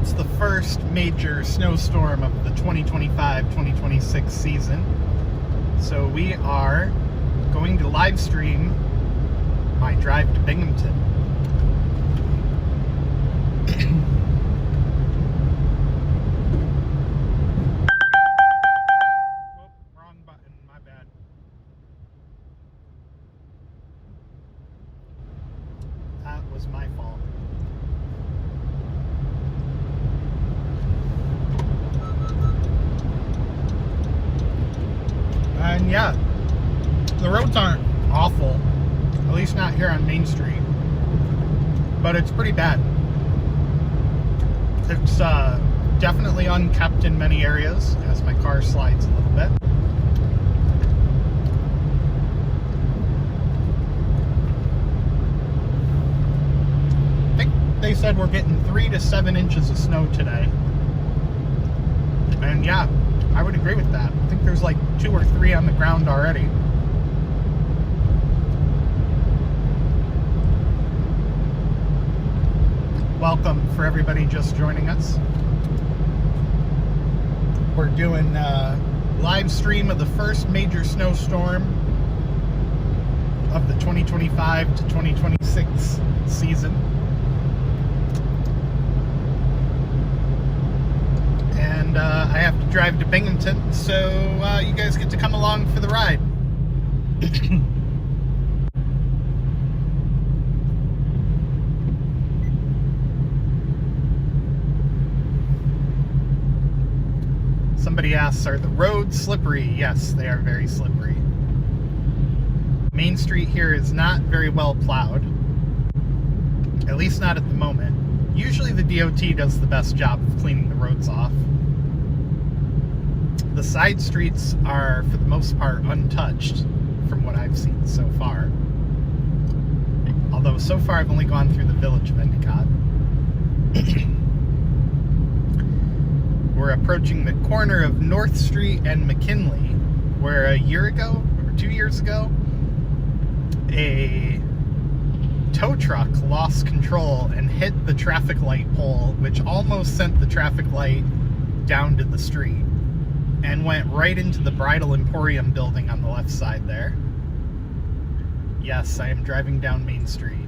It's the first major snowstorm of the 2025-2026 season. So we are going to live stream my drive to Binghamton. Wrong button, my bad. That was my fault. And yeah, the roads aren't awful, at least not here on Main Street, but it's pretty bad. It's definitely unkept in many areas as my car slides a little bit. I think they said we're getting 3 to 7 inches of snow today. And yeah, I would agree with that. I think there's like 2 or 3 on the ground already. Welcome for everybody just joining us. We're doing a live stream of the first major snowstorm of the 2025 to 2026 season. And I have to drive to Binghamton, so you guys get to come along for the ride. Somebody asks, are the roads slippery? Yes, they are very slippery. Main Street here is not very well plowed, at least not at the moment. Usually the DOT does the best job of cleaning the roads off. The side streets are, for the most part, untouched from what I've seen so far. Although so far I've only gone through the village of Endicott. We're approaching the corner of North Street and McKinley, where a year ago, or 2 years ago, a tow truck lost control and hit the traffic light pole, which almost sent the traffic light down to the street, and went right into the Bridal Emporium building on the left side there. Yes, I am driving down Main Street.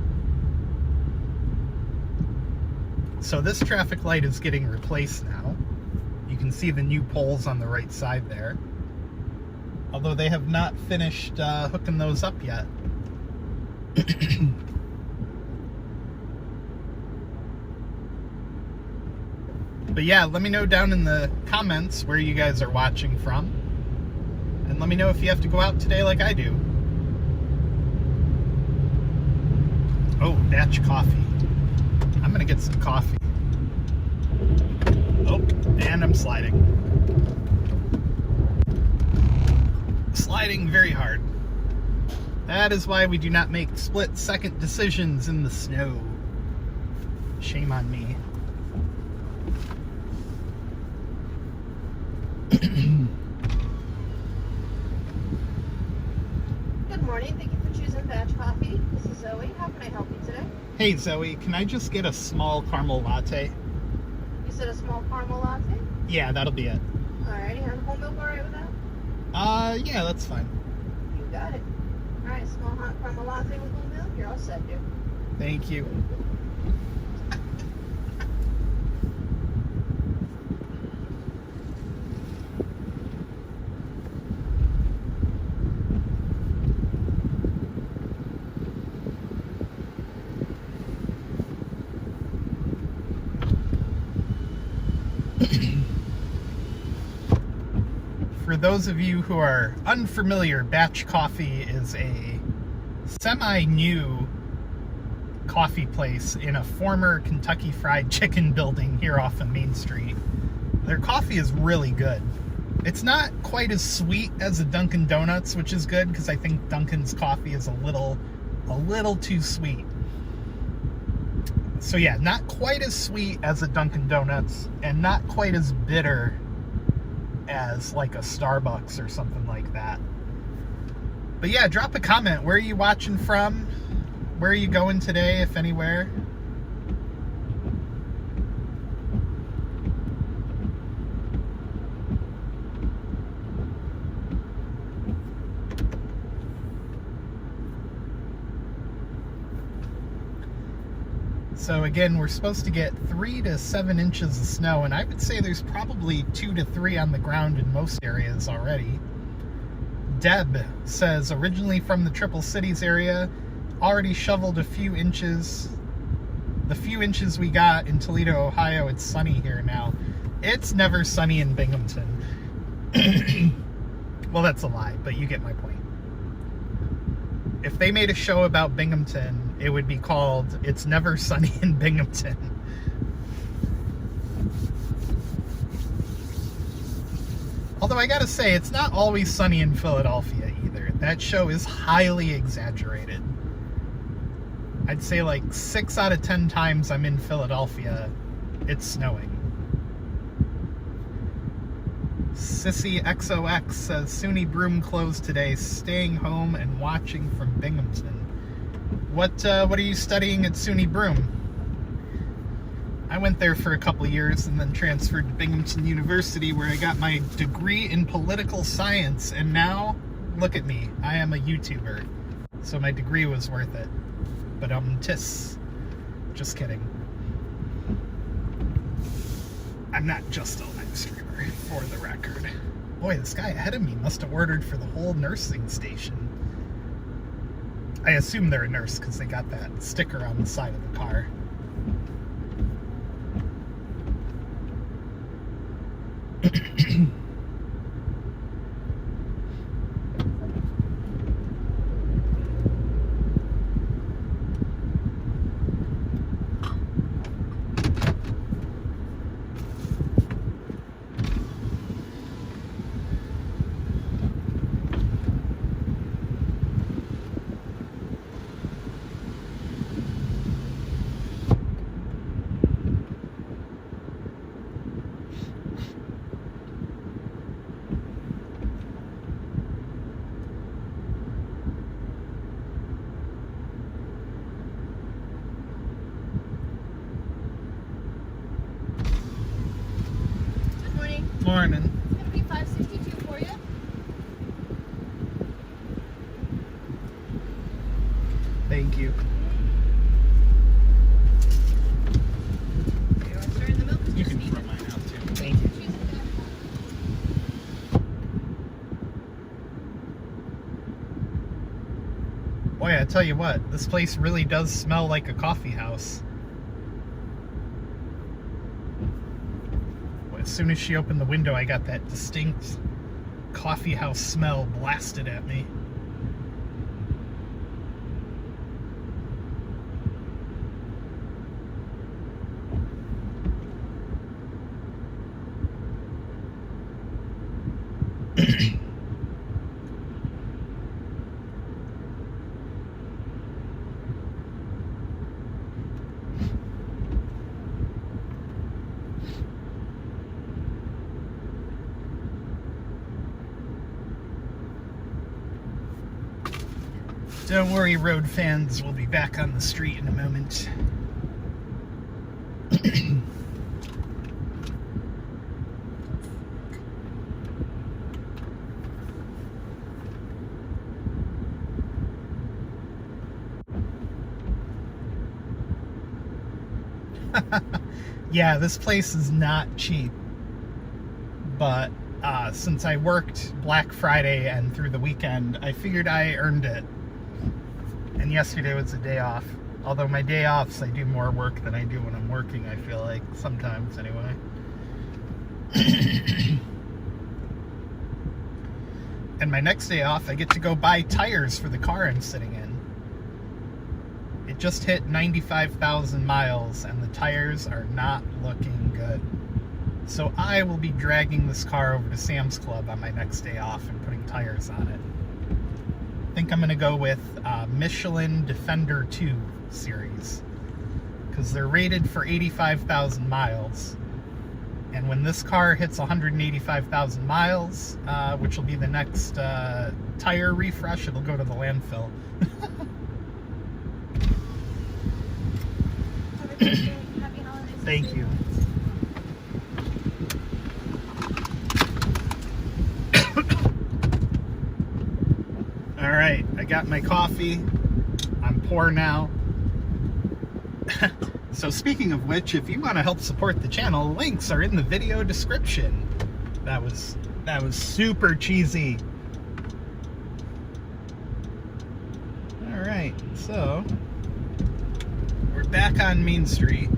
So this traffic light is getting replaced now. You can see the new poles on the right side there. Although they have not finished hooking those up yet. But yeah, let me know down in the comments where you guys are watching from. And let me know if you have to go out today like I do. Oh, Batch Coffee. I'm gonna get some coffee. Oh, and I'm sliding. Sliding very hard. That is why we do not make split-second decisions in the snow. Shame on me. Good morning. Thank you for choosing Batch Coffee. This is Zoe. How can I help you today? Hey Zoe, can I just get a small caramel latte? You said a small caramel latte? Yeah, that'll be it. Alrighty. And whole milk alright with that? Yeah, that's fine. You got it. Alright, small hot caramel latte with whole milk. You're all set, dude. Thank you. For those of you who are unfamiliar, Batch Coffee is a semi-new coffee place in a former Kentucky Fried Chicken building here off of Main Street. Their coffee is really good. It's not quite as sweet as a Dunkin' Donuts, which is good because I think Dunkin's coffee is a little too sweet. So yeah, not quite as sweet as a Dunkin' Donuts and not quite as bitter as like a Starbucks or something like that. But yeah, drop a comment. Where are you watching from? Where are you going today, if anywhere? So again, we're supposed to get 3 to 7 inches of snow, and I would say there's probably 2 to 3 on the ground in most areas already. Deb says, originally from the Triple Cities area, already shoveled a few inches. The few inches we got in Toledo, Ohio, it's sunny here now. It's never sunny in Binghamton. Well, that's a lie, but you get my point. If they made a show about Binghamton, it would be called It's Never Sunny in Binghamton. Although I gotta say, it's not always sunny in Philadelphia either. That show is highly exaggerated. I'd say like 6 out of 10 times I'm in Philadelphia, it's snowing. Sissy XOX says, SUNY Broome closed today, staying home and watching from Binghamton. What are you studying at SUNY Broome? I went there for a couple years and then transferred to Binghamton University, where I got my degree in political science, and now, look at me, I am a YouTuber. So my degree was worth it. But just kidding. I'm not just a live streamer, for the record. Boy, this guy ahead of me must have ordered for the whole nursing station. I assume they're a nurse because they got that sticker on the side of the car. Morning. It's going to be 562 for you. Thank you. You want to stir in the milk? You can throw mine out too. Thank you. Boy, I tell you what, this place really does smell like a coffee house. As soon as she opened the window, I got that distinct coffee house smell blasted at me. Don't worry, road fans, we'll be back on the street in a moment. Yeah, this place is not cheap, but since I worked Black Friday and through the weekend, I figured I earned it. And yesterday was a day off. Although my day offs, I do more work than I do when I'm working, I feel like. Sometimes, anyway. And my next day off, I get to go buy tires for the car I'm sitting in. It just hit 95,000 miles, and the tires are not looking good. So I will be dragging this car over to Sam's Club on my next day off and putting tires on it. I think I'm going to go with Michelin Defender 2 series, because they're rated for 85,000 miles. And when this car hits 185,000 miles, which will be the next tire refresh, it'll go to the landfill. Happy holidays. Thank you. Alright, I got my coffee. I'm poor now. So speaking of which, if you want to help support the channel, links are in the video description. That was super cheesy. All right, so we're back on Main Street.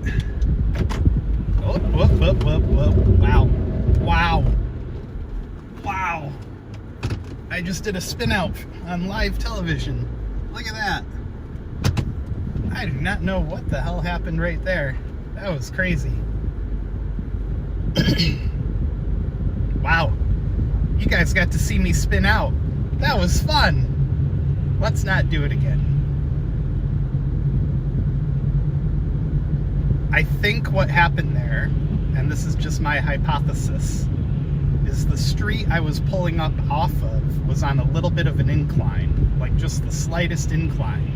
Oh, whoop, whoop, whoop, whoop. Wow. Wow. Wow. I just did a spin out on live television. Look at that. I do not know what the hell happened right there. That was crazy. Wow. You guys got to see me spin out. That was fun. Let's not do it again. I think what happened there, and this is just my hypothesis, is the street I was pulling up off of was on a little bit of an incline, like just the slightest incline.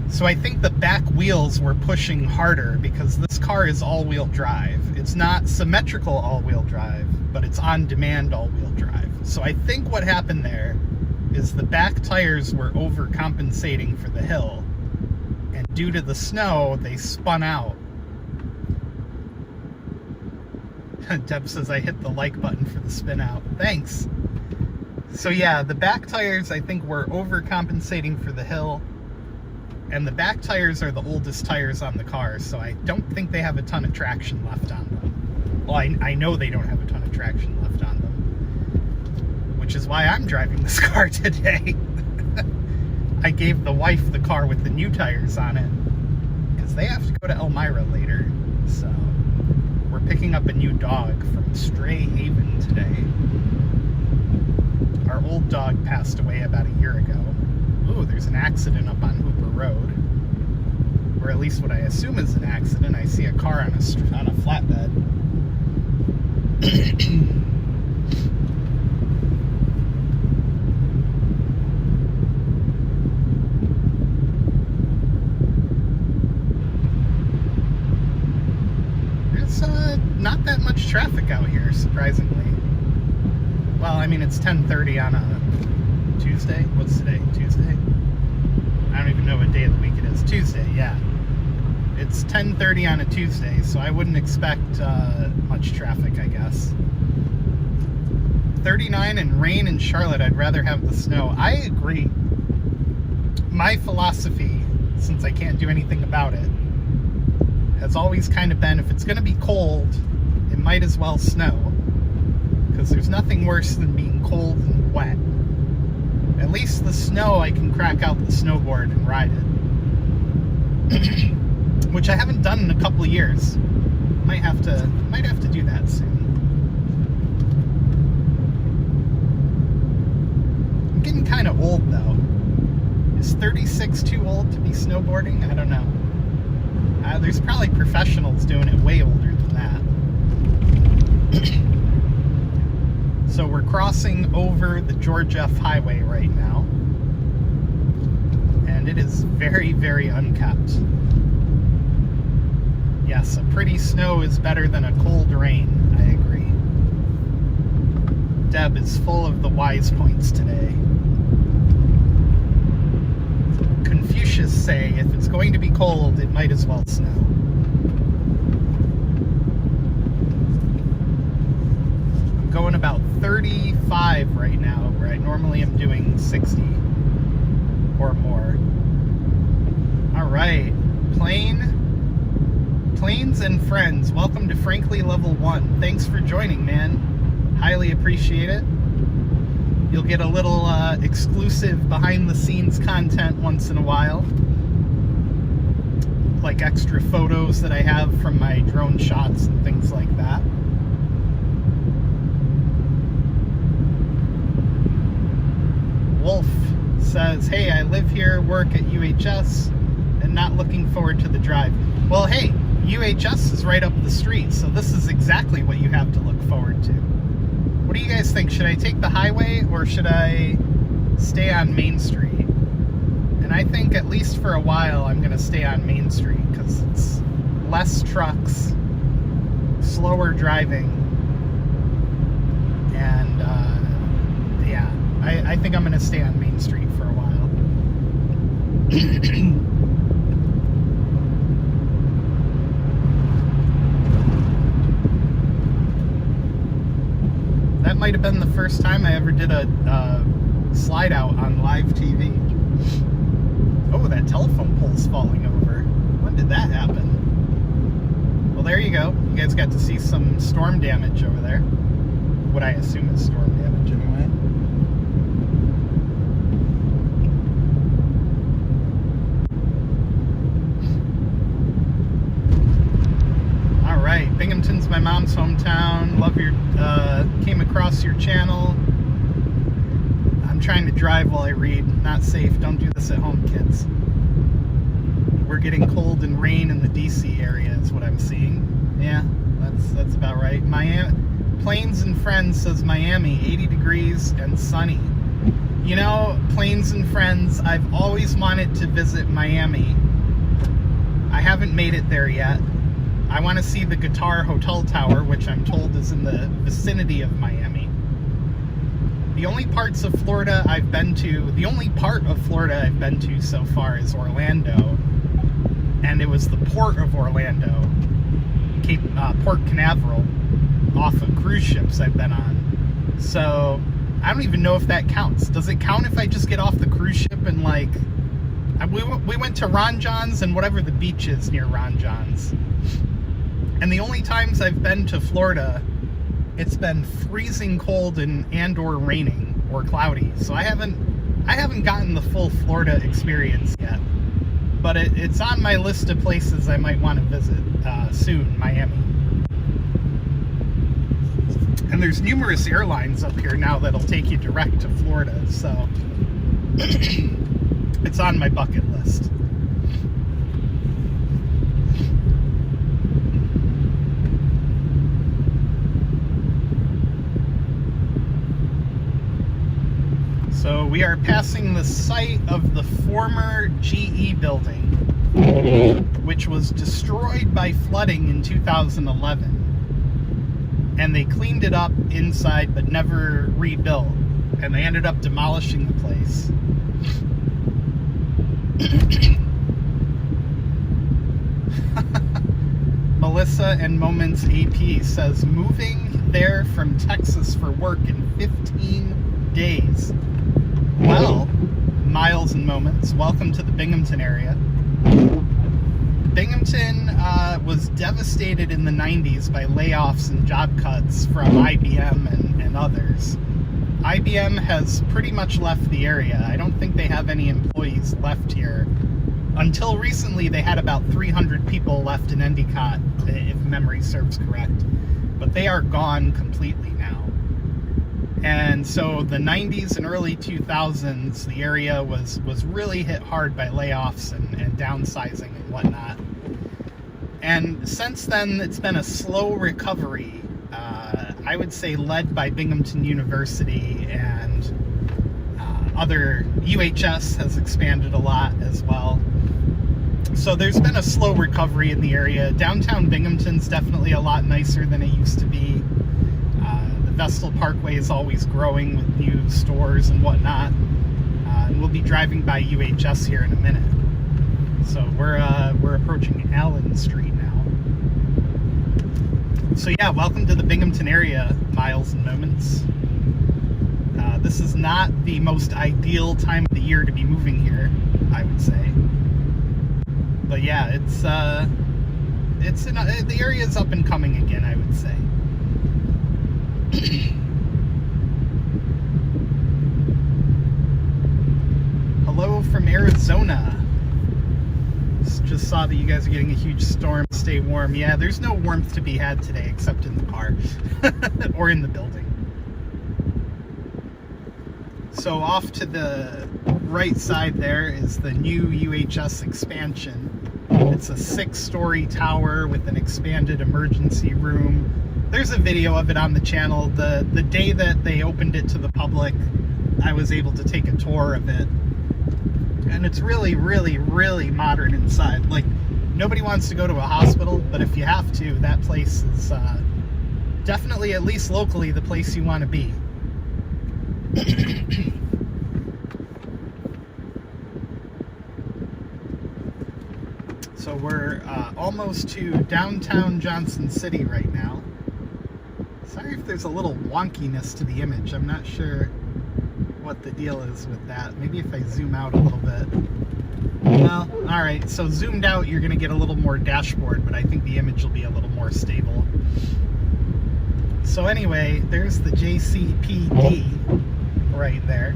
So I think the back wheels were pushing harder because this car is all-wheel drive. It's not symmetrical all-wheel drive, but it's on-demand all-wheel drive. So I think what happened there is the back tires were overcompensating for the hill, and due to the snow, they spun out. Deb says I hit the like button for the spin out. Thanks. So yeah, the back tires I think were overcompensating for the hill, and the back tires are the oldest tires on the car, so I don't think they have a ton of traction left on them. Well, I know they don't have a ton of traction left on them, which is why I'm driving this car today. I gave the wife the car with the new tires on it, because they have to go to Elmira later, so we're picking up a new dog from Stray Haven today. Our old dog passed away about a year ago. Ooh, there's an accident up on Hooper Road. Or at least what I assume is an accident. I see a car on a flatbed. There's not that much traffic out here, surprisingly. Well, I mean, it's 10:30 on a Tuesday? What's today? Tuesday? I don't even know what day of the week it is. Tuesday, yeah. It's 10:30 on a Tuesday, so I wouldn't expect much traffic, I guess. 39 and rain in Charlotte, I'd rather have the snow. I agree. My philosophy, since I can't do anything about it, has always kind of been, if it's going to be cold, it might as well snow. Because there's nothing worse than being cold and wet. At least the snow, I can crack out the snowboard and ride it. Which I haven't done in a couple of years. Might have to do that soon. I'm getting kind of old though. Is 36 too old to be snowboarding? I don't know. There's probably professionals doing it way older than that. So we're crossing over the George F. Highway right now. And it is very, very unkept. Yes, a pretty snow is better than a cold rain. I agree. Deb is full of the wise points today. Confucius say, if it's going to be cold, it might as well snow. Going about 35 right now, where I normally am doing 60 or more. All right, Planes and Friends, welcome to Frankly Level 1. Thanks for joining, man. Highly appreciate it. You'll get a little exclusive behind-the-scenes content once in a while. Like extra photos that I have from my drone shots and things like that. Wolf says, hey, I live here, work at UHS, and not looking forward to the drive. Well, hey, UHS is right up the street, so this is exactly what you have to look forward to. What do you guys think? Should I take the highway or should I stay on Main Street? And I think at least for a while I'm going to stay on Main Street because it's less trucks, slower driving, and yeah, I think I'm going to stay on Main Street for a while. might have been the first time I ever did a slide out on live TV. Oh, that telephone pole's falling over. When did that happen? Well, there you go. You guys got to see some storm damage over there. What I assume is storm damage anyway. All right, Binghamton's my mom's hometown. Love your, came across your channel. I'm trying to drive while I read. Not safe. Don't do this at home, kids. We're getting cold and rain in the DC area is what I'm seeing. Yeah, that's about right. Miami, Plains and Friends says Miami, 80 degrees and sunny. You know, Plains and Friends, I've always wanted to visit Miami. I haven't made it there yet. I want to see the Guitar Hotel Tower, which I'm told is in the vicinity of Miami. The only parts of Florida I've been to, the only part of Florida I've been to so far is Orlando. And it was the port of Orlando, Port Canaveral, off of cruise ships I've been on. So, I don't even know if that counts. Does it count if I just get off the cruise ship and like... We went to Ron Jon's and whatever the beach is near Ron Jon's. And the only times I've been to Florida, it's been freezing cold and or raining or cloudy. So I haven't gotten the full Florida experience yet. But it's on my list of places I might want to visit soon, Miami. And there's numerous airlines up here now that'll take you direct to Florida, so it's on my bucket list. So we are passing the site of the former GE building, which was destroyed by flooding in 2011. And they cleaned it up inside but never rebuilt. And they ended up demolishing the place. Melissa and Moments AP says, moving there from Texas for work in 15 days. Well, Miles and Moments, welcome to the Binghamton area. Binghamton was devastated in the 90s by layoffs and job cuts from IBM and others. IBM has pretty much left the area. I don't think they have any employees left here. Until recently, they had about 300 people left in Endicott, if memory serves correct. But they are gone completely now. And so the 90s and early 2000s, the area was really hit hard by layoffs and downsizing and whatnot. And since then, it's been a slow recovery, I would say led by Binghamton University and other, UHS has expanded a lot as well. So there's been a slow recovery in the area. Downtown Binghamton's definitely a lot nicer than it used to be. The Vestal Parkway is always growing with new stores and whatnot. And we'll be driving by UHS here in a minute. So we're approaching Allen Street now. So yeah, welcome to the Binghamton area, Miles and Moments. This is not the most ideal time of the year to be moving here, I would say. But yeah, the area's up and coming again, I would say. Hello from Arizona. Just saw that you guys are getting a huge storm. Stay warm. Yeah, there's no warmth to be had today except in the car or in the building. So off to the right side there is the new UHS expansion. It's a 6-story tower with an expanded emergency room. There's a video of it on the channel. The day that they opened it to the public, I was able to take a tour of it. And it's really, really, really modern inside. Like, nobody wants to go to a hospital, but if you have to, that place is definitely, at least locally, the place you want to be. So we're almost to downtown Johnson City right now. Sorry if there's a little wonkiness to the image. I'm not sure what the deal is with that. Maybe if I zoom out a little bit. Well, alright, so zoomed out you're going to get a little more dashboard, but I think the image will be a little more stable. So anyway, there's the JCPD right there.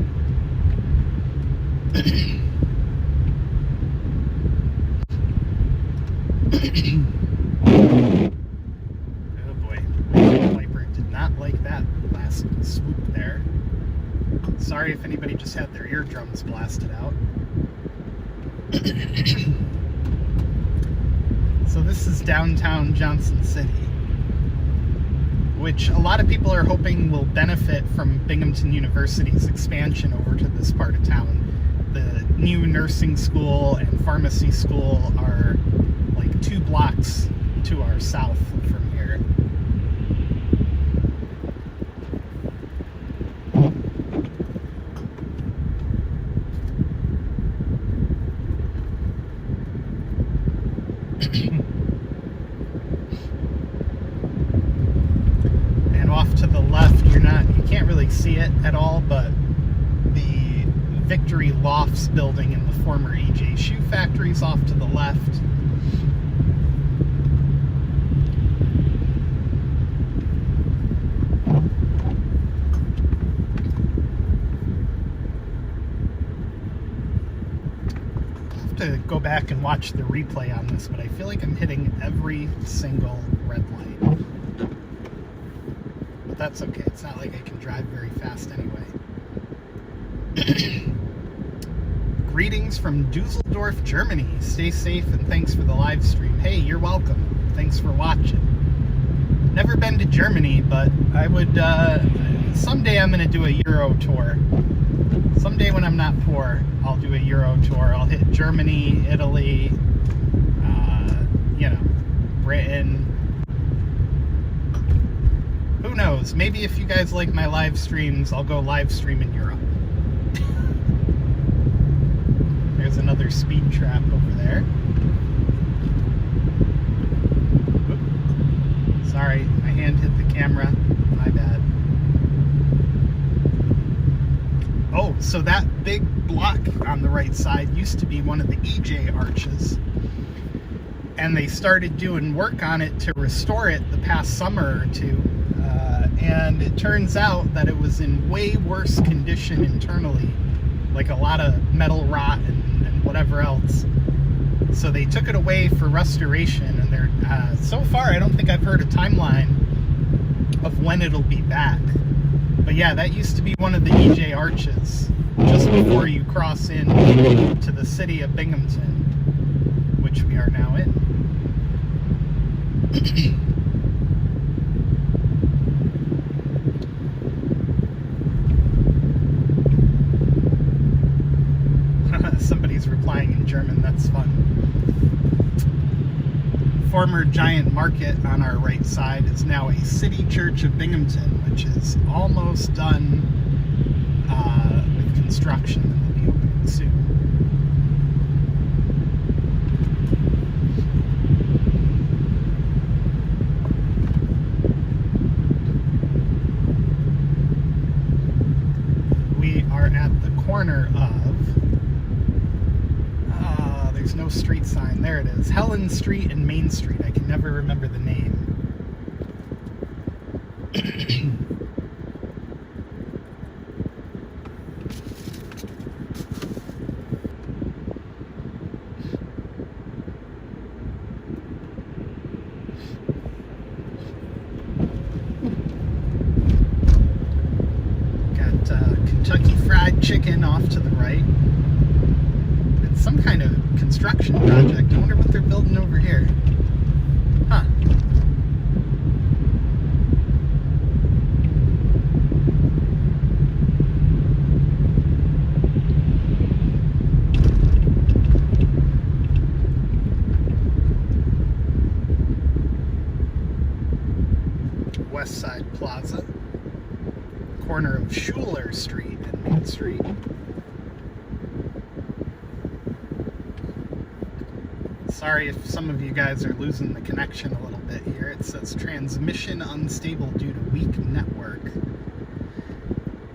Oh boy, the wiper did not like that last swoop there. Sorry if anybody just had their eardrums blasted out. So this is downtown Johnson City, which a lot of people are hoping will benefit from Binghamton University's expansion over to this part of town. The new nursing school and pharmacy school are like 2 blocks to our south from here. And off to the left, you can't really see it at all, but the Victory Lofts building in the former EJ Shoe Factory is off to the left. To go back and watch the replay on this, but I feel like I'm hitting every single red light. But that's okay. It's not like I can drive very fast anyway. Greetings from Dusseldorf, Germany. Stay safe and thanks for the live stream. Hey, you're welcome. Thanks for watching. Never been to Germany, but I would, someday I'm going to do a Euro tour. Someday when I'm not poor, I'll do a Euro tour. I'll hit Germany, Italy, Britain. Who knows? Maybe if you guys like my live streams, I'll go live stream in Europe. There's another speed trap over there. Oop. Sorry, my hand hit the camera. My bad. Oh, so that big block on the right side used to be one of the EJ arches. And they started doing work on it to restore it the past summer or two. And it turns out that it was in way worse condition internally, like a lot of metal rot and whatever else. So they took it away for restoration, and they're so far I don't think I've heard a timeline of when it'll be back. But yeah, that used to be one of the EJ arches just before you cross in to the city of Binghamton, which we are now in. Somebody's replying in German, that's fun. Former Giant Market on our right side is now a City Church of Binghamton, which is almost done with construction and will be opening soon. We are at the corner of there's no street sign. There it is. Helen Street and Main Street. I can never remember the name. Got Kentucky Fried Chicken off to the right. It's some kind of construction project. I wonder what they're building over here. Huh. West Side Plaza. Corner of Schuler Street and Main Street. Sorry if some of you guys are losing the connection a little bit here. It says transmission unstable due to weak network.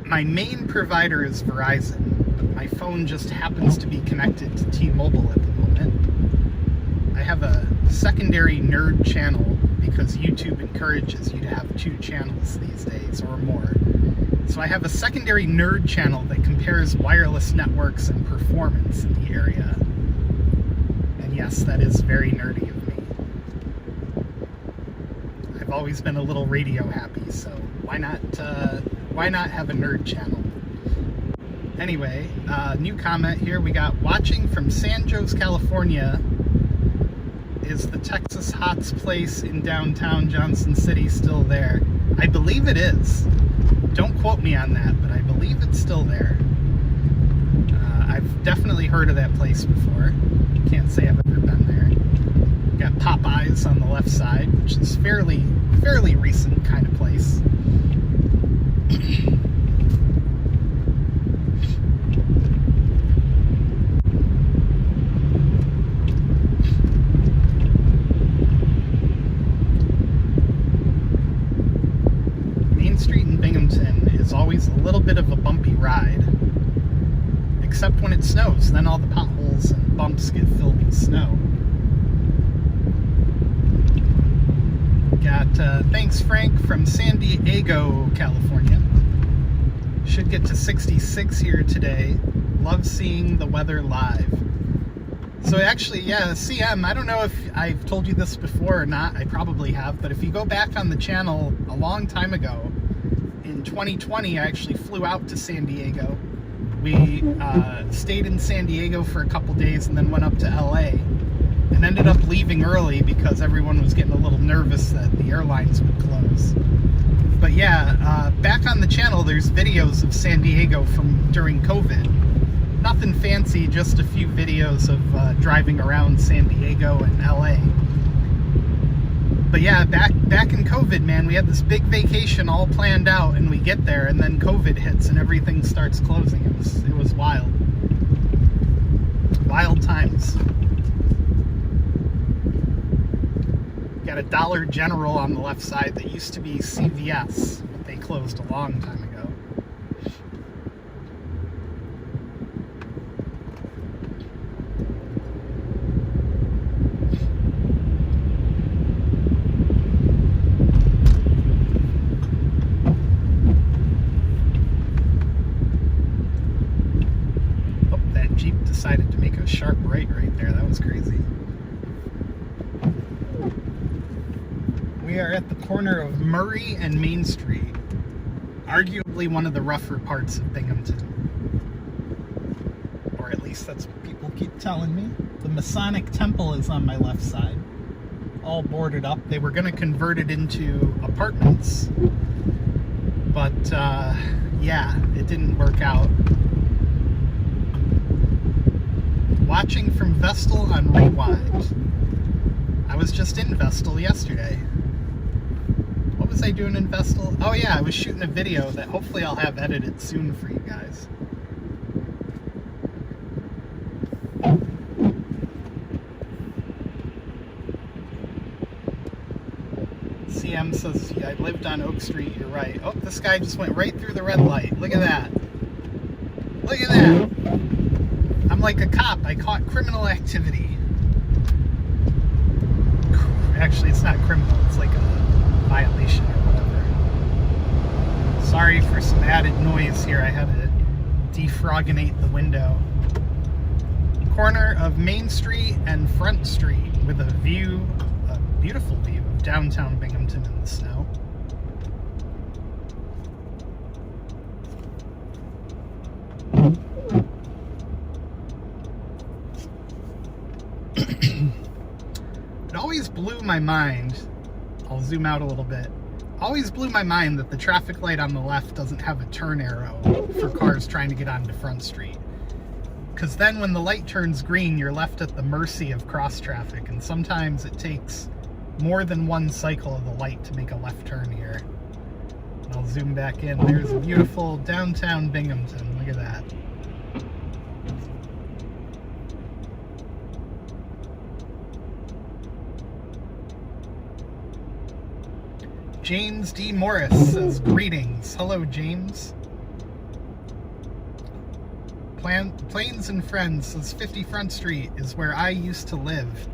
My main provider is Verizon, but my phone just happens to be connected to T-Mobile at the moment. I have a secondary nerd channel because YouTube encourages you to have 2 channels these days or more. So I have a secondary nerd channel that compares wireless networks and performance in the area. And yes, that is very nerdy of me. I've always been a little radio happy, so why not have a nerd channel? Anyway, new comment here. We got watching from San Jose, California. Is the Texas Hots place in downtown Johnson City still there? I believe it is. Don't quote me on that, but I believe it's still there. I've definitely heard of that place before. Can't say I've ever been there. Got Popeyes on the left side, which is fairly recent kind of place. Main Street in Binghamton is always a little bit of a bumpy ride, except when it snows. Then all the potholes and bumps get filled with snow. Got thanks Frank from San Diego, California. Should get to 66 here today. Love seeing the weather live. So actually, yeah, CM, I don't know if I've told you this before or not. I probably have, but if you go back on the channel a long time ago, in 2020, I actually flew out to San Diego. We stayed in San Diego for a couple days and then went up to LA and ended up leaving early because everyone was getting a little nervous that the airlines would close. But yeah, back on the channel, there's videos of San Diego from during COVID. Nothing fancy, just a few videos of driving around San Diego and LA. But yeah, back in COVID, man, we had this big vacation all planned out, and we get there, and then COVID hits, and everything starts closing. It was wild. Wild times. Got a Dollar General on the left side that used to be CVS, but they closed a long time ago. Decided to make a sharp right there. That was crazy. We are at the corner of Murray and Main Street. Arguably one of the rougher parts of Binghamton. Or at least that's what people keep telling me. The Masonic Temple is on my left side. All boarded up. They were going to convert it into apartments. But, yeah, it didn't work out. Watching from Vestal on Rewind. I was just in Vestal yesterday. What was I doing in Vestal? Oh yeah, I was shooting a video that hopefully I'll have edited soon for you guys. CM says, yeah, I lived on Oak Street, you're right. Oh, this guy just went right through the red light. Look at that. Look at that. I'm like a cop. I caught criminal activity. Actually, it's not criminal. It's like a violation or whatever. Sorry for some added noise here. I had to defroginate the window. Corner of Main Street and Front Street with a view, a beautiful view of downtown Binghamton in the snow. It always blew my mind, I'll zoom out a little bit, always blew my mind that the traffic light on the left doesn't have a turn arrow for cars trying to get onto Front Street. Because then when the light turns green, you're left at the mercy of cross traffic, and sometimes it takes more than one cycle of the light to make a left turn here. And I'll zoom back in. There's beautiful downtown Binghamton. Look at that. James D. Morris says greetings. Hello, James. Planes and Friends says 50 Front Street is where I used to live.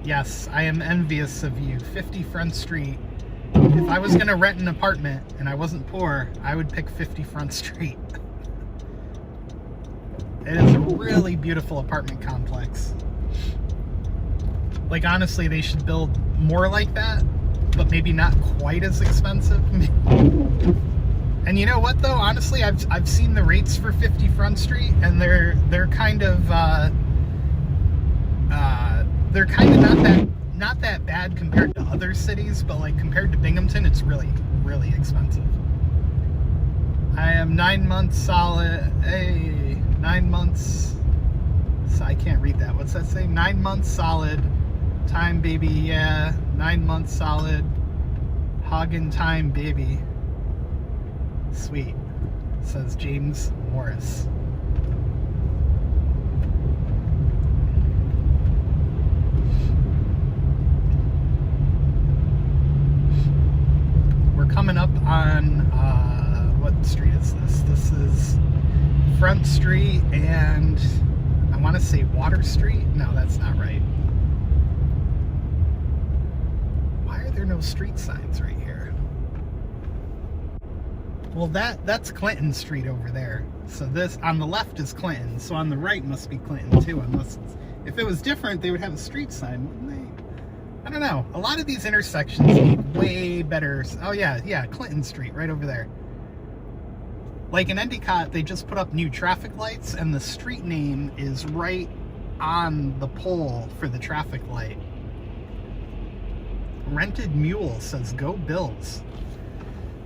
Yes, I am envious of you. 50 Front Street. If I was going to rent an apartment and I wasn't poor, I would pick 50 Front Street. It is a really beautiful apartment complex. Like, honestly, they should build more like that, but maybe not quite as expensive. And you know what, though? Honestly, I've seen the rates for 50 Front Street, and they're kind of not that bad compared to other cities, but like compared to Binghamton, it's really, really expensive. I am 9 months solid. Hey, 9 months. So I can't read that. What's that say? 9 months solid. Time, baby. Yeah, 9 months solid. Hagen time, baby. Sweet, says James Morris. We're coming up on, what street is this? This is Front Street and I want to say Water Street. No, that's not right. Why are there no street signs right here? Well, that's Clinton Street over there. So this, on the left is Clinton, so on the right must be Clinton too, unless if it was different, they would have a street sign, wouldn't they? I don't know. A lot of these intersections need way better. Oh yeah, Clinton Street, right over there. Like in Endicott, they just put up new traffic lights, and the street name is right on the pole for the traffic light. Rented Mule says, go Bills.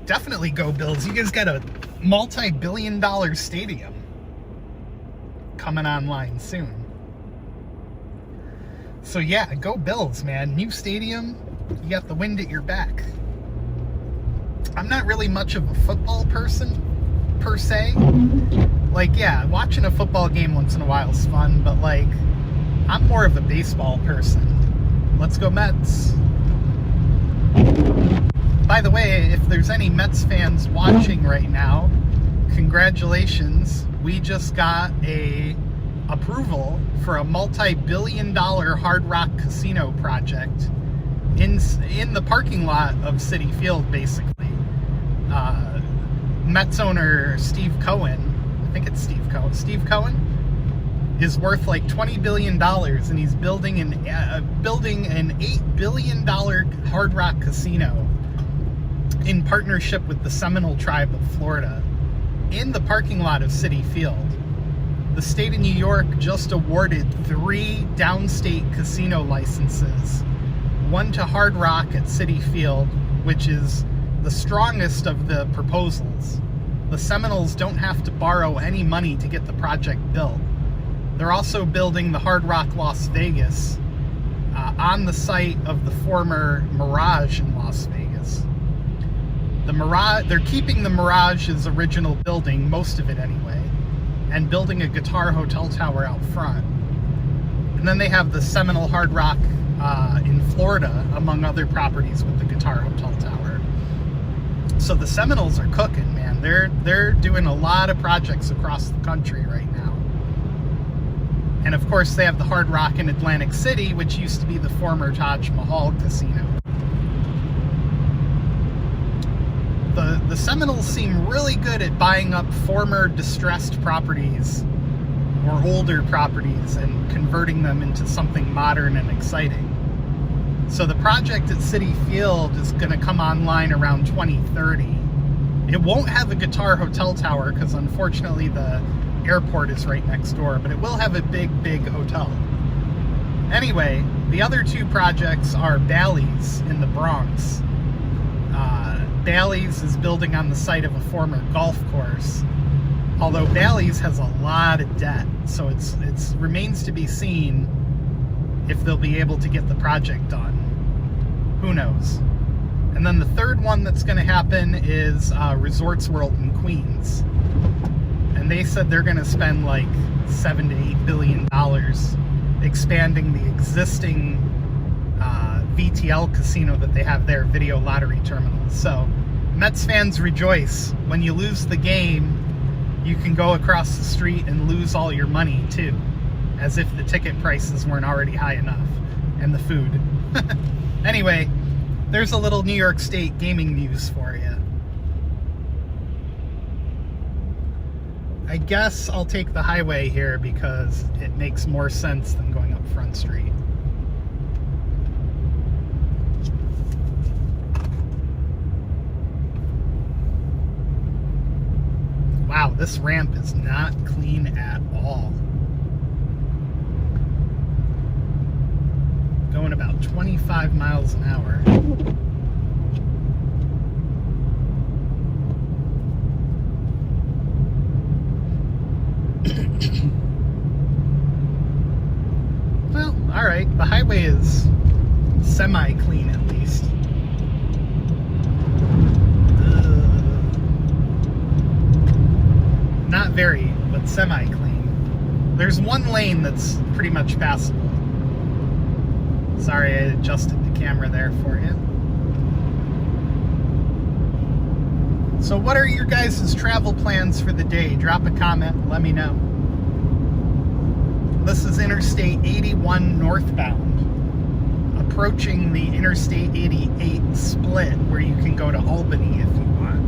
Definitely go Bills. You guys got a multi-billion-dollar stadium coming online soon. So yeah, go Bills, man. New stadium, you got the wind at your back. I'm not really much of a football person, per se. Like, yeah, watching a football game once in a while is fun, but like, I'm more of a baseball person. Let's go Mets. By the way, if there's any Mets fans watching right now, congratulations. We just got a approval for a multi-billion-dollar Hard Rock Casino project in the parking lot of Citi Field, basically. Mets owner Steve Cohen, I think it's Steve Cohen, is worth like $20 billion, and he's building an $8 billion Hard Rock Casino in partnership with the Seminole Tribe of Florida in the parking lot of Citi Field. The state of New York just awarded 3 downstate casino licenses, one to Hard Rock at Citi Field, which is the strongest of the proposals. The Seminoles don't have to borrow any money to get the project built. They're also building the Hard Rock Las Vegas on the site of the former Mirage in Las Vegas. The Mirage, they're keeping the Mirage's original building, most of it anyway, and building a Guitar Hotel tower out front. And then they have the Seminole Hard Rock in Florida, among other properties, with the Guitar Hotel tower. So the Seminoles are cooking, man. They're doing a lot of projects across the country right now. And of course, they have the Hard Rock in Atlantic City, which used to be the former Taj Mahal Casino. The Seminoles seem really good at buying up former distressed properties or older properties and converting them into something modern and exciting. So the project at Citi Field is going to come online around 2030. It won't have a Guitar Hotel tower because unfortunately the airport is right next door, but it will have a big hotel. Anyway, the other 2 projects are Bally's in the Bronx. Bally's is building on the site of a former golf course, although Bally's has a lot of debt, so it remains to be seen if they'll be able to get the project done. Who knows? And then the third one that's going to happen is Resorts World in Queens. And they said they're going to spend like $7 to $8 billion expanding the existing VTL casino that they have there, Video Lottery Terminals. So Mets fans rejoice. When you lose the game, you can go across the street and lose all your money too, as if the ticket prices weren't already high enough, and the food. Anyway, there's a little New York State gaming news for you. I guess I'll take the highway here because it makes more sense than going up Front Street. Wow, this ramp is not clean at all. Going about 25 miles an hour. Well, alright, the highway is semi-clean at least. Not very, but semi-clean. There's one lane that's pretty much passable. Sorry, I adjusted the camera there for you. So what are your guys' travel plans for the day? Drop a comment, let me know. This is Interstate 81 northbound, approaching the Interstate 88 split where you can go to Albany if you want.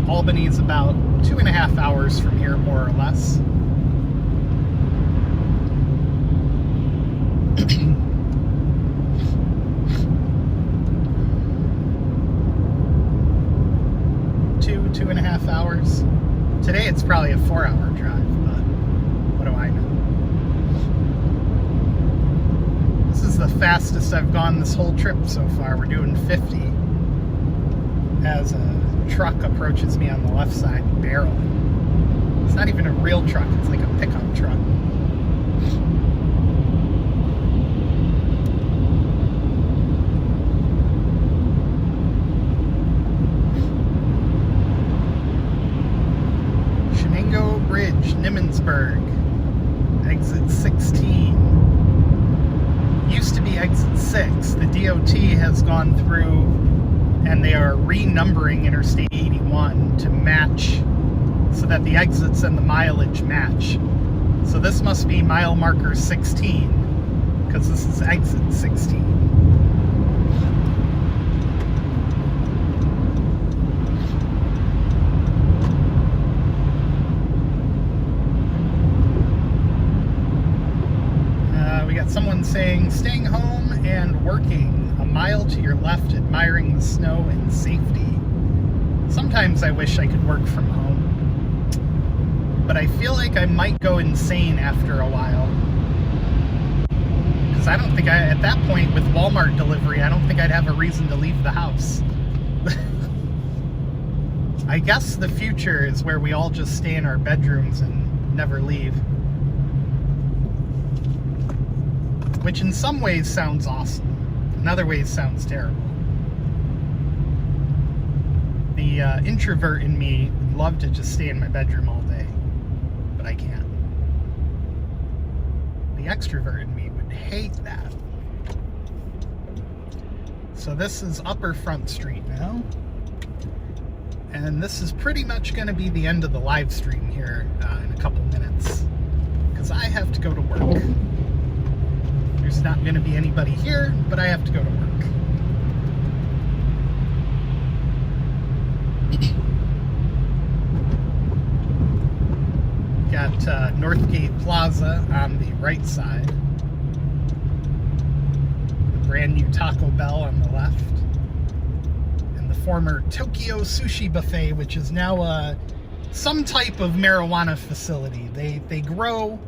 Albany is about 2.5 hours from here, more or less. 2.5 hours. Today it's probably a 4-hour drive, but what do I know? This is the fastest I've gone this whole trip so far. We're doing 50 as a truck approaches me on the left side, barreling. It's not even a real truck, it's like a pickup truck. Bridge, Nimmensburg, exit 16. Used to be exit 6. The DOT has gone through and they are renumbering Interstate 81 to match so that the exits and the mileage match. So this must be mile marker 16 because this is exit 16. Someone saying, staying home and working, a mile to your left, admiring the snow in safety. Sometimes I wish I could work from home, but I feel like I might go insane after a while. Because I don't think at that point with Walmart delivery, I don't think I'd have a reason to leave the house. I guess the future is where we all just stay in our bedrooms and never leave. Which in some ways sounds awesome, in other ways sounds terrible. The introvert in me would love to just stay in my bedroom all day, but I can't. The extrovert in me would hate that. So this is Upper Front Street now, and this is pretty much going to be the end of the live stream here in a couple minutes, because I have to go to work. There's not going to be anybody here, but I have to go to work. Got Northgate Plaza on the right side. The brand new Taco Bell on the left. And the former Tokyo Sushi Buffet, which is now some type of marijuana facility. They grow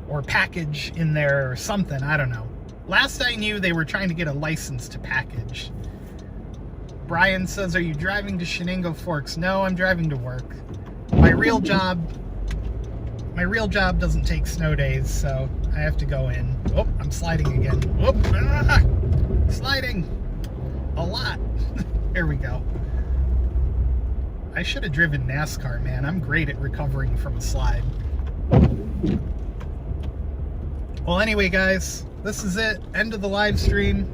or package in there or something, I don't know. Last I knew, they were trying to get a license to package. Brian says, are you driving to Shenango Forks? No, I'm driving to work. My real job doesn't take snow days, so I have to go in. Oh, I'm sliding again. Oh, sliding a lot. There we go. I should have driven NASCAR, man. I'm great at recovering from a slide. Well, anyway, guys, this is it. End of the live stream.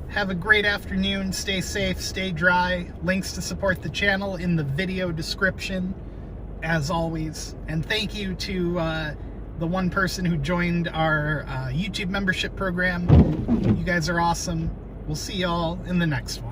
Have a great afternoon. Stay safe, stay dry. Links to support the channel in the video description, as always. And thank you to the one person who joined our YouTube membership program. You guys are awesome. We'll see y'all in the next one.